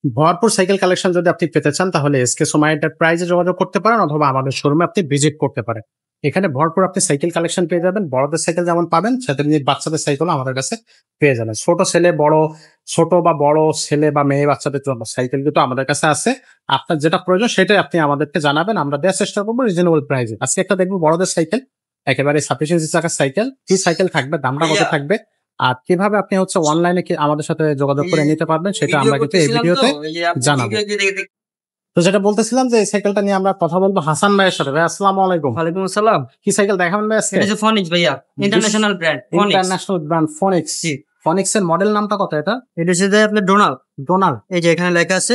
ভরপুর cycle collection যদি আপনি পেতে চান তাহলে এসকে সোমা এন্টারপ্রাইজে যোগাযোগ করতে পারেন অথবা আমাদের শোরুমে আপনি ভিজিট করতে পারেন। এখানে ভরপুর আপনি সাইকেল কালেকশন পেয়ে যাবেন। বড়দের সাইকেল যেমন পাবেন সাথে বাচ্চাদের সাইকেলও আমাদের কাছে পেয়ে যাবেন। ছোট বা বড় ছেলে বা মেয়ে বাচ্চাদের জন্য সাইকেল কিন্তু আমাদের কাছে আছে। আপনার যেটা প্রয়োজন সেটাই আপনি আমাদেরকে জানাবেন, আমরা দেওয়ার চেষ্টা করবো রিজনেবল প্রাইসে। আজকে একটা দেখবো বড়দের সাইকেল, একেবারে সাফিসিয়েন্সি চাকার সাইকেল। কি সাইকেল থাকবে, দামটা কত থাকবে, আর কিভাবে আপনি অনলাইনে আমাদের সাথে যোগাযোগ করে নিতে পারবেন সেটা আমরা কিন্তু এই ভিডিওতে জানাবো। তো যেটা বলতেছিলাম যে এই সাইকেলটা নিয়ে আমরা কথা বলবো হাসান ভাইয়ের সাথে। ভাই আসসালামু আলাইকুম। ওয়ালাইকুম আসসালাম। কি সাইকেল দেখাবেন ভাই আজকে? এটা হচ্ছে ফনিক্স ভাইয়া, international brand. International brand Phoenix. জি। ফনিক্স এর মডেল নামটা কত এটা? এটা হচ্ছে যে আপনার ডোনাল। ডোনাল, এই যে এখানে লেখা আছে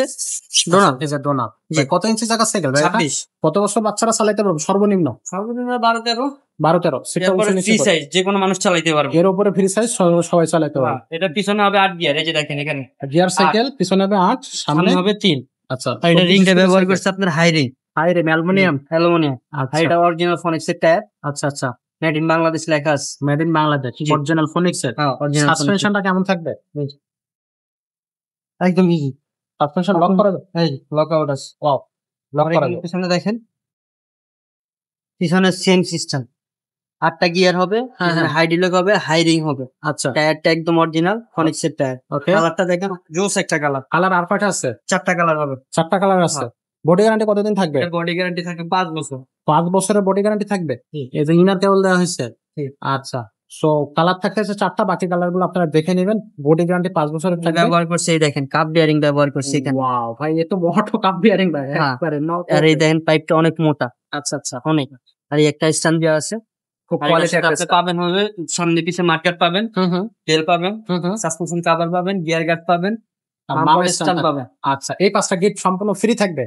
ডোনাল। এই যে ডোনাল। জি। কত ইঞ্চি চাকার সাইকেল ভাই এটা? 26। কত বছর বাচ্চারা চালাতে পারবে সর্বনিম্ন? সর্বনিম্ন 12-13। 12-13। সেটা ফ্রি সাইজ, যে কোনো মানুষ চালাতে পারবে। এর উপরে ফ্রি সাইজ সবাই চালাতে পারবে। এটা পিছনে হবে 8 গিয়ার, এই যে দেখেন এখানে গিয়ার সাইকেল, পিছনে হবে 8, সামনে হবে 3। আচ্ছা, আর এটা রিংটা ব্যবহার করছে আপনার হাই রিং। হাই রে অ্যালুমিনিয়াম। আর এটা অরিজিনাল ফনিক্স এর টায়ার। আচ্ছা, মেড ইন বাংলাদেশ লেখা আছে। Made in Bangladesh, G. Original ফনিক্স এর। হ্যাঁ, অরিজিনাল সাসপেনশনটা কেমন থাকবে? একদম ইজি। সাসপেনশন লক করা যাবে? এই লক আউট আছে। ওয়াও, লক করা যাবে। পিছনে দেখেন, পিছনে সেম সিস্টেম। 8টা গিয়ার হবে, হাই ডিলক হবে, হাই রিং হবে। আচ্ছা, টায়ারটা একদম অরিজিনাল ফনিক্স এর টায়ার। ওকে। কালারটা দেখেন, জোস একটা কালার। কালার আর কয়টা আছে? 4টা কালার হবে। 4টা কালার আছে। বডি গ্যারান্টি কতদিন থাকবে? এর বডি গ্যারান্টি থাকে 5 বছর। 5 বছরের বডি গ্যারান্টি থাকবে। জি। এই যে ইনার কেবল দেওয়া হয়েছে। জি। আচ্ছা, সো কালার থাকতেছে 4টা, বাকি কালার গুলো আপনারা দেখে নেবেন। বডি গ্যারান্টি 5 বছরের থাকবে। ব্যবহার করছে, এই দেখেন কাপ বিয়ারিং ব্যবহার করছে এখানে। ওয়াও ভাই, এ তো মোটো কাপ বিয়ারিং ভাই। হ্যাঁ। একবারে আর এই দেখেন পাইপটা অনেক মোটা, আচ্ছা, অনেক। আর এই একটা স্ট্যান্ড দেওয়া আছে। খুব আর কোয়ালিটি এটার সাথে পাবেন হবে সামনে পিছে মার্কেট পাবেন, তেল পাবেন, সাসপেনশন কভার পাবেন, গিয়ার গার্ড পাবেন, বাম্পার স্ট্যান্ড পাবেন। আচ্ছা, এই 5টা গিফট সম্পূর্ণ ফ্রি থাকবে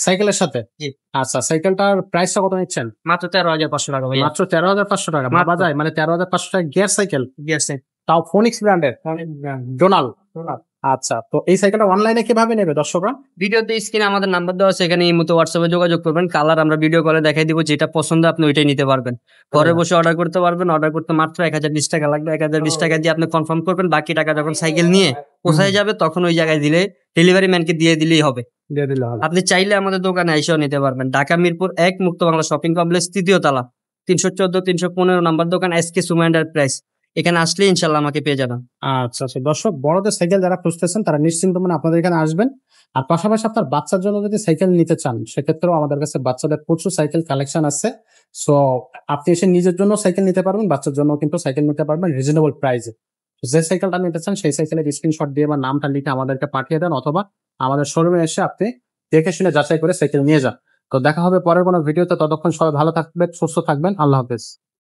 সাইকেলের সাথে। জি। আচ্ছা, সাইকেলটার প্রাইসটা কত নিচ্ছেন? মাত্র 13,500 টাকা ভাই। মাত্র 13,500 টাকা। ভাবা যায়, মানে 13,500 টাকা গিয়ার সাইকেল, গিয়ার সাইড তাও ফোনিক্স ব্র্যান্ডের ডোনাল। আচ্ছা, তো এই সাইকেলটা অনলাইনে কিভাবে নেবে দর্শকরা? ভিডিওতে স্ক্রিনে আমাদের নাম্বার দেওয়া আছে, এখানে এই মুহূর্তে হোয়াটসঅ্যাপে যোগাযোগ করবেন। কালার আমরা ভিডিও কলে দেখাই দিব, যেটা পছন্দ আপনি ওইটাই নিতে পারবেন। ঘরে বসে অর্ডার করতে পারবেন। অর্ডার করতে মাত্র 1020 টাকা লাগবে। 1020 টাকা দিয়ে আপনি কনফার্ম করবেন। বাকি টাকা যখন সাইকেল নিয়ে পৌঁছায় যাবে তখন ওই জায়গায় দিলে ডেলিভারি ম্যানকে দিয়ে দিলেই হবে। দিয়ে দিলে হবে। আপনি চাইলে আমাদের দোকানে এসেও নিতে পারবেন। ঢাকা মিরপুর 1 মুক্ত বাংলা শপিং কমপ্লেক্স, 3য় তলা, 314-315 নাম্বার দোকান, এসকে সোমা এন্টারপ্রাইজ। এখানে আসলে ইনশাল্লাহ আমাকে পেয়ে যাবেন। আচ্ছা, দর্শক, বড়দের সাইকেল যারা খুঁজতেছেন তারা নিশ্চিন্ত মনে আপনাদের এখানে আসবেন। আর পাশাপাশি আপনার বাচ্চার জন্য যদি সাইকেল নিতে চান সেক্ষেত্রেও আমাদের কাছে বাচ্চাদের প্রচুর সাইকেল কালেকশন আছে। সো আপনি এসে নিজের জন্য সাইকেল নিতে পারবেন, বাচ্চার জন্য কিন্তু সাইকেল নিতে পারবেন রিজনেবল প্রাইসে। যে সাইকেলটা নিতে চান সেই সাইকেলের স্ক্রিনশট দিয়ে বা নামটা লিখে আমাদেরকে পাঠিয়ে দেন, অথবা আমাদের শোরুমে এসে আপনি দেখে শুনে যাচাই করে সাইকেল নিয়ে যান। তো দেখা হবে পরের কোনো ভিডিওতে। ততক্ষণ সবাই ভালো থাকবেন, সুস্থ থাকবেন। আল্লাহ হাফেজ।